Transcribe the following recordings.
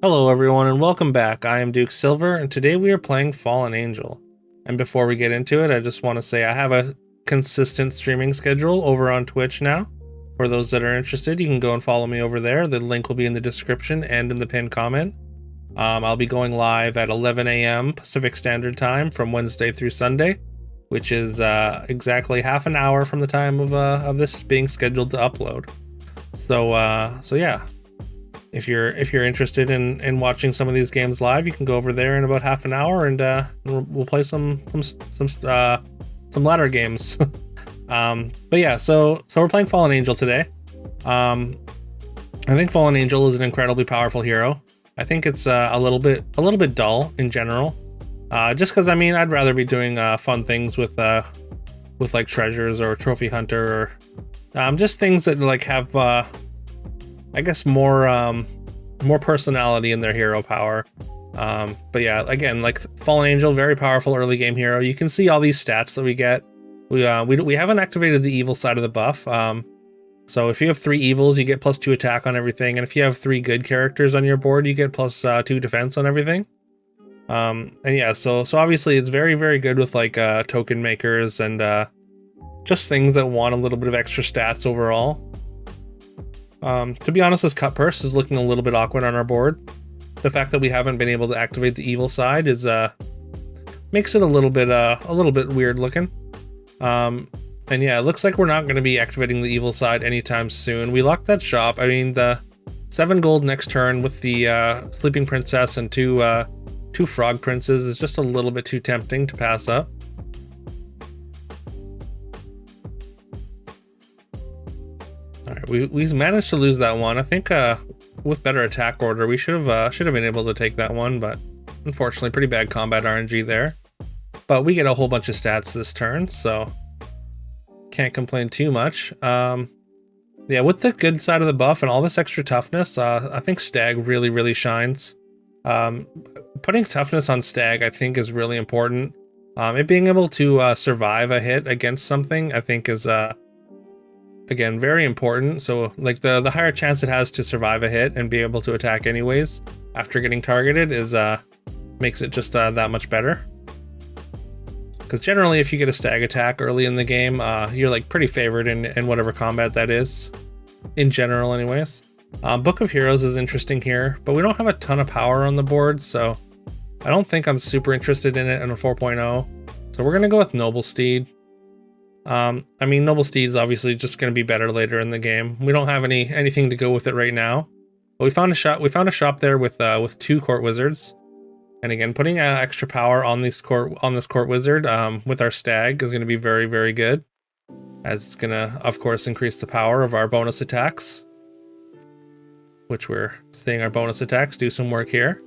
Hello everyone and welcome back. I am Duke Silver and today we are playing Fallen Angel. And before we get into it, I just want to say I have a consistent streaming schedule over on Twitch now. For those that are interested, you can go and follow me over there. The link will be in the description and in the pinned comment. I'll be going live at 11 a.m. Pacific Standard Time from Wednesday through Sunday, which is exactly half an hour from the time of this being scheduled to upload. So yeah. If you're interested in watching some of these games live, you can go over there in about half an hour and we'll play some ladder games. But yeah, so we're playing Fallen Angel today. I think Fallen Angel is an incredibly powerful hero. I think it's a little bit dull in general. Just because I'd rather be doing fun things with like treasures or trophy hunter or just things that like have I guess more personality in their hero power. But yeah, again, like Fallen Angel, very powerful early game hero. You can see all these stats that we get. We haven't activated the evil side of the buff. So if you have 3 evils, you get +2 attack on everything, and if you have 3 good characters on your board, you get +2 defense on everything. And yeah, so obviously it's very, very good with like token makers and just things that want a little bit of extra stats overall. To be honest, this cut purse is looking a little bit awkward on our board. The fact that we haven't been able to activate the evil side is makes it a little bit weird looking. And yeah, it looks like we're not going to be activating the evil side anytime soon. We locked that shop. I mean, the 7 gold next turn with the sleeping princess and two frog princes is just a little bit too tempting to pass up. Alright, we managed to lose that one. I think with better attack order, we should have been able to take that one, but unfortunately, pretty bad combat RNG there. But we get a whole bunch of stats this turn, so can't complain too much. Yeah, with the good side of the buff and all this extra toughness, I think Stag really shines. Putting toughness on Stag, I think, is really important. It being able to survive a hit against something, I think, is again, very important. So like the higher chance it has to survive a hit and be able to attack anyways after getting targeted is makes it just that much better. Because generally if you get a stag attack early in the game, you're like pretty favored in whatever combat that is, in general anyways. Book of Heroes is interesting here, but we don't have a ton of power on the board, so I don't think I'm super interested in it in a 4.0. So we're gonna go with Noble Steed. Noble Steed is obviously just going to be better later in the game. We don't have anything to go with it right now. But we found a shop there with 2 court wizards. And again, putting extra power on this court wizard with our stag is going to be very, very good, as it's going to, of course, increase the power of our bonus attacks, which we're seeing our bonus attacks do some work here.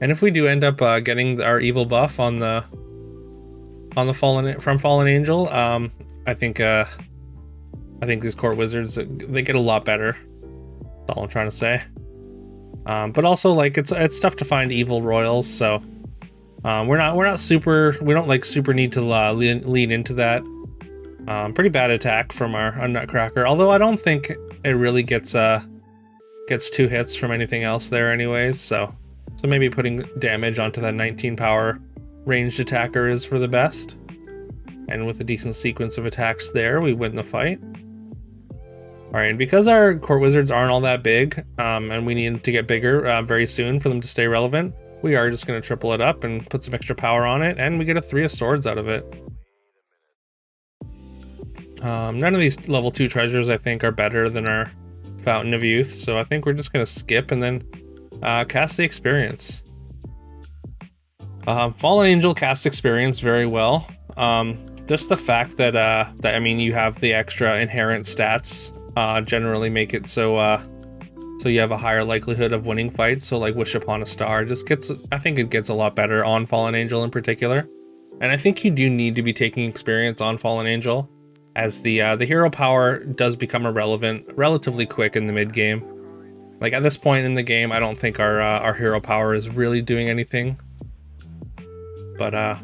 And if we do end up getting our evil buff on the Fallen Angel, I think these court wizards, they get a lot better. That's all I'm trying to say. But also, like, it's tough to find evil royals, so we don't like super need to lean into that. Pretty bad attack from our Nutcracker, although I don't think it really gets 2 hits from anything else there anyways, so maybe putting damage onto that 19 power ranged attacker is for the best. And with a decent sequence of attacks there, we win the fight. Alright, and because our court wizards aren't all that big, and we need to get bigger very soon for them to stay relevant, we are just going to triple it up and put some extra power on it, and we get a 3 of swords out of it. None of these level 2 treasures, I think, are better than our Fountain of Youth, so I think we're just going to skip and then cast the experience. Fallen Angel casts experience very well. Just the fact that you have the extra inherent stats generally make it so you have a higher likelihood of winning fights. So like Wish Upon a Star I think it gets a lot better on Fallen Angel in particular. And I think you do need to be taking experience on Fallen Angel, as the hero power does become irrelevant relatively quick in the mid game. Like at this point in the game, I don't think our hero power is really doing anything. But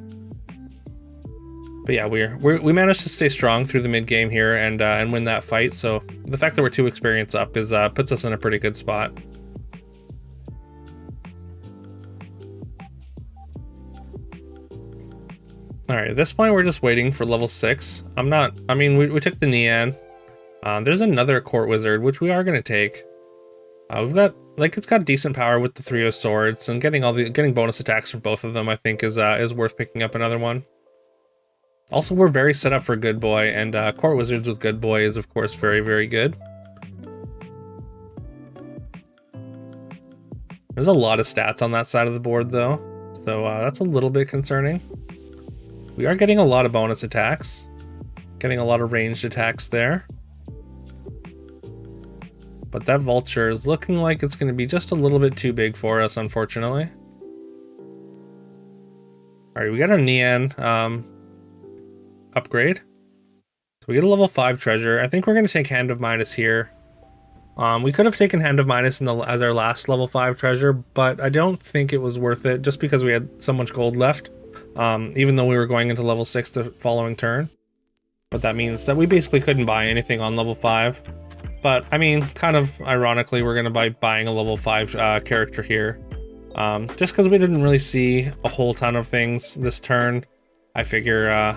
But yeah, we managed to stay strong through the mid game here and win that fight. So the fact that we're 2 experience up is puts us in a pretty good spot. All right, at this point we're just waiting for level 6. I mean, we took the Nian. There's another court wizard which we are gonna take. We've got it's got decent power with the 3 of swords, and getting bonus attacks from both of them I think is worth picking up another one. Also, we're very set up for Good Boy, and Court Wizards with Good Boy is, of course, very, very good. There's a lot of stats on that side of the board, though, so that's a little bit concerning. We are getting a lot of bonus attacks, getting a lot of ranged attacks there. But that Vulture is looking like it's going to be just a little bit too big for us, unfortunately. Alright, we got our Nian upgrade. So we get a level 5 treasure. I think we're going to take Hand of Midas here. We could have taken Hand of Midas as our last level 5 treasure, but I don't think it was worth it just because we had so much gold left, even though we were going into level 6 the following turn. But that means that we basically couldn't buy anything on level 5. But, I mean, kind of ironically, we're going to be buying a level 5 character here. Just because we didn't really see a whole ton of things this turn, I figure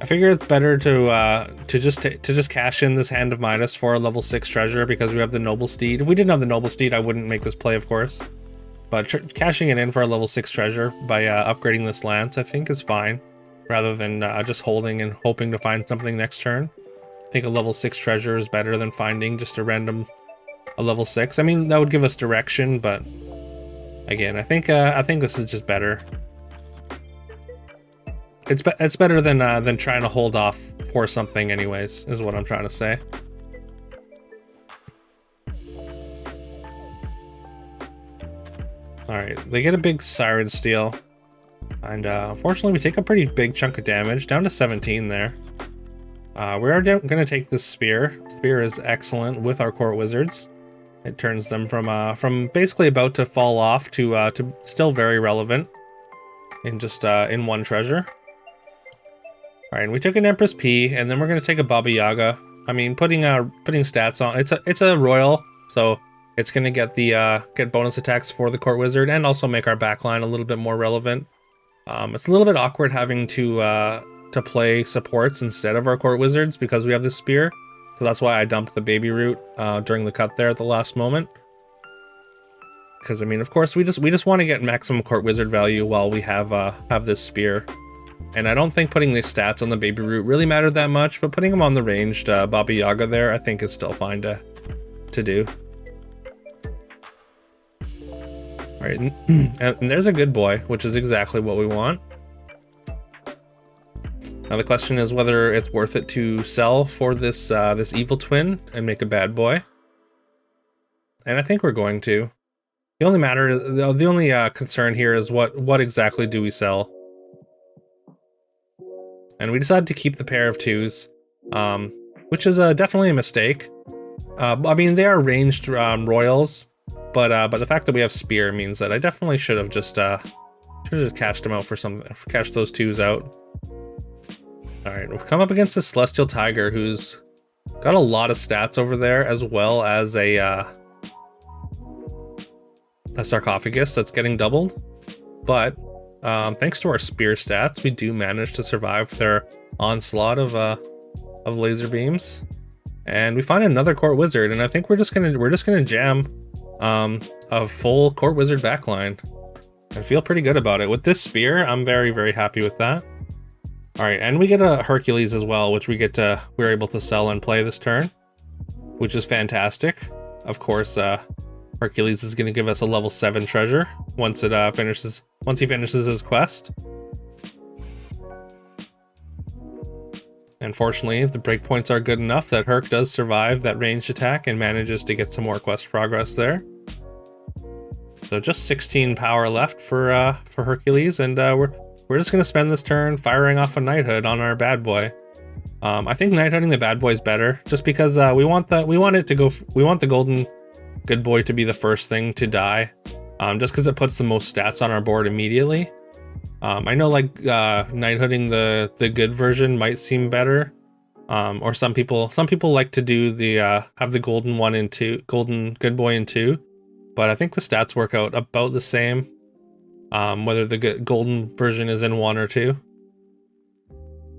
it's better to just cash in this Hand of Midas for a level 6 treasure because we have the Noble Steed. If we didn't have the Noble Steed, I wouldn't make this play, of course. But cashing it in for a level 6 treasure by upgrading this lance, I think is fine, rather than just holding and hoping to find something next turn. I think a level 6 treasure is better than finding just a level 6. I mean, that would give us direction, but again, I think this is just better. It's better than trying to hold off for something anyways, is what I'm trying to say. Alright, they get a big Siren Steel. And unfortunately we take a pretty big chunk of damage, down to 17 there. We are going to take this Spear. Spear is excellent with our Court Wizards. It turns them from basically about to fall off to still very relevant in just in 1 treasure. Alright, and we took an Empress P, and then we're going to take a Baba Yaga. I mean, putting stats on, it's a royal, so it's going to get get bonus attacks for the Court Wizard, and also make our backline a little bit more relevant. It's a little bit awkward having to play supports instead of our Court Wizards because we have this Spear, so that's why I dumped the Baby Root during the cut there at the last moment. Because I mean, of course, we just want to get maximum Court Wizard value while we have this Spear. And I don't think putting these stats on the Baby Root really mattered that much, but putting them on the ranged Baba Yaga there, I think is still fine to do. Alright, and there's a Good Boy, which is exactly what we want. Now the question is whether it's worth it to sell for this Evil Twin and make a Bad Boy. And I think we're going to. The only concern here is what exactly do we sell? And we decided to keep the pair of 2s, which is definitely a mistake. I mean, they are ranged royals, but the fact that we have Spear means that I definitely should have just cashed them out for cashed those 2s out. All right, we've come up against a Celestial Tiger who's got a lot of stats over there, as well as a Sarcophagus that's getting doubled, but thanks to our Spear stats, we do manage to survive their onslaught of laser beams, and we find another Court Wizard, and I think we're just gonna jam a full Court Wizard backline. I feel pretty good about it with this Spear. I'm very, very happy with that. All right, and we get a Hercules as well, which we're able to sell and play this turn, which is fantastic. Of course, Hercules is going to give us a level 7 treasure once he finishes his quest. Unfortunately, the breakpoints are good enough that Herc does survive that ranged attack and manages to get some more quest progress there. So just 16 power left for Hercules, and we're just going to spend this turn firing off a Knighthood on our Bad Boy. I think Knighthooding the Bad Boy is better, just because we want the golden Good Boy to be the first thing to die, just because it puts the most stats on our board immediately. I know like knighthooding the good version might seem better, or some people like to do the have the golden one and two, golden good boy and two, but I think the stats work out about the same, whether the golden version is in one or two.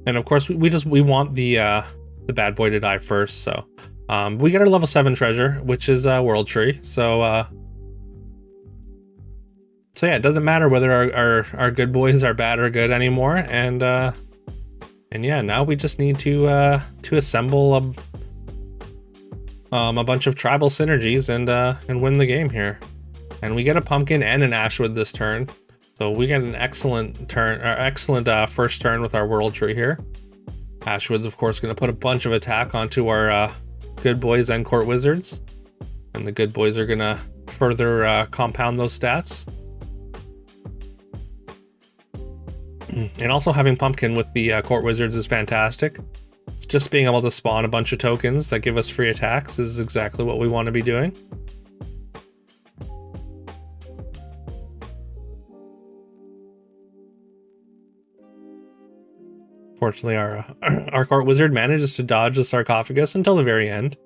And of course we want the bad boy to die first, so we get our level 7 treasure, which is World Tree. So yeah, it doesn't matter whether our good boys are bad or good anymore, and yeah, now we just need to assemble a bunch of tribal synergies and win the game here. And we get a pumpkin and an ashwood this turn, so we get an excellent turn, or excellent first turn with our World Tree here. Ashwood's of course going to put a bunch of attack onto our good boys and court wizards, and the good boys are going to further compound those stats. And also having pumpkin with the court wizards is fantastic. It's just being able to spawn a bunch of tokens that give us free attacks is exactly what we want to be doing. Fortunately, our court wizard manages to dodge the sarcophagus until the very end.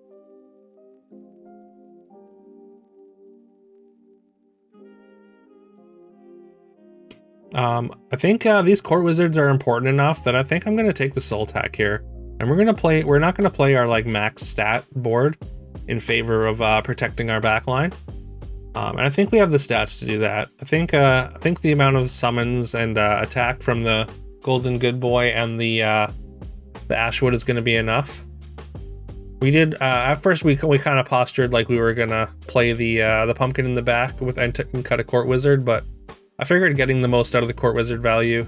I think these court wizards are important enough that I think I'm going to take the soul tack here, and we're not going to play our like max stat board in favor of protecting our backline. And I think we have the stats to do that. I think the amount of summons and attack from the golden good boy and the ashwood is going to be enough. We did at first we kind of postured like we were gonna play the pumpkin in the back with and cut a court wizard, but I figured getting the most out of the court wizard value,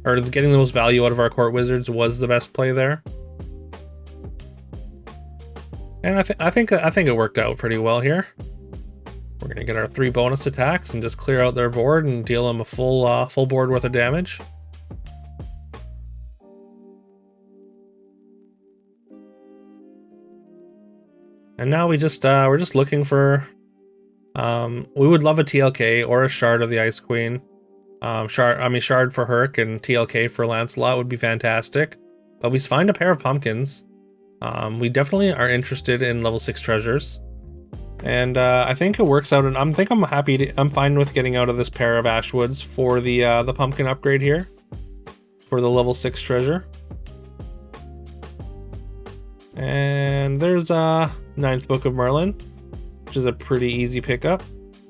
or getting the most value out of our court wizards, was the best play there. And I think it worked out pretty well here. We're gonna get our 3 bonus attacks and just clear out their board and deal them a full board worth of damage. And now we're just looking for. We would love a TLK or a shard of the Ice Queen. Shard for Herc and TLK for Lancelot would be fantastic. But we find a pair of pumpkins. We definitely are interested in level 6 treasures. And I think it works out, and I'm fine with getting out of this pair of Ashwoods for the pumpkin upgrade here. For the level 6 treasure. And there's 9th Book of Merlin, which is a pretty easy pickup,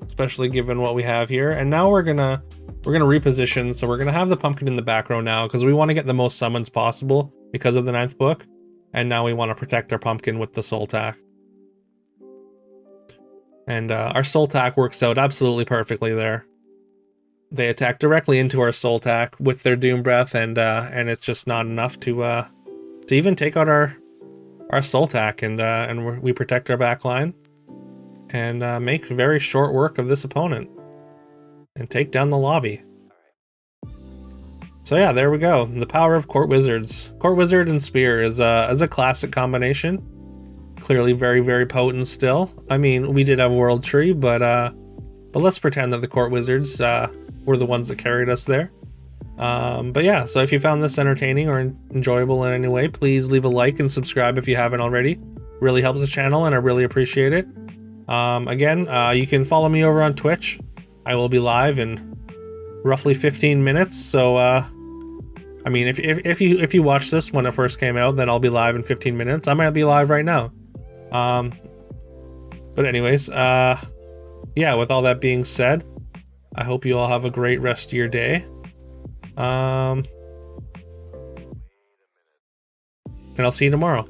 especially given what we have here. And now we're gonna reposition, so we're gonna have the pumpkin in the back row now because we want to get the most summons possible because of the 9th book, and now we want to protect our pumpkin with the soul tack. And our soul tack works out absolutely perfectly there. They attack directly into our soul tack with their doom breath, and it's just not enough to even take out our soul tack, and we protect our back line and make very short work of this opponent and take down the lobby. So yeah, there we go. The power of court wizards. Court wizard and spear is a classic combination. Clearly very, very potent still. I mean, we did have World Tree, but let's pretend that the court wizards were the ones that carried us there. But yeah, so if you found this entertaining or enjoyable in any way, please leave a like and subscribe if you haven't already. Really helps the channel and I really appreciate it. Again, you can follow me over on Twitch. I will be live in roughly 15 minutes, so I mean, if you watch this when it first came out, then I'll be live in 15 minutes. I might be live right now. But anyways, yeah, with all that being said, I hope you all have a great rest of your day. And I'll see you tomorrow.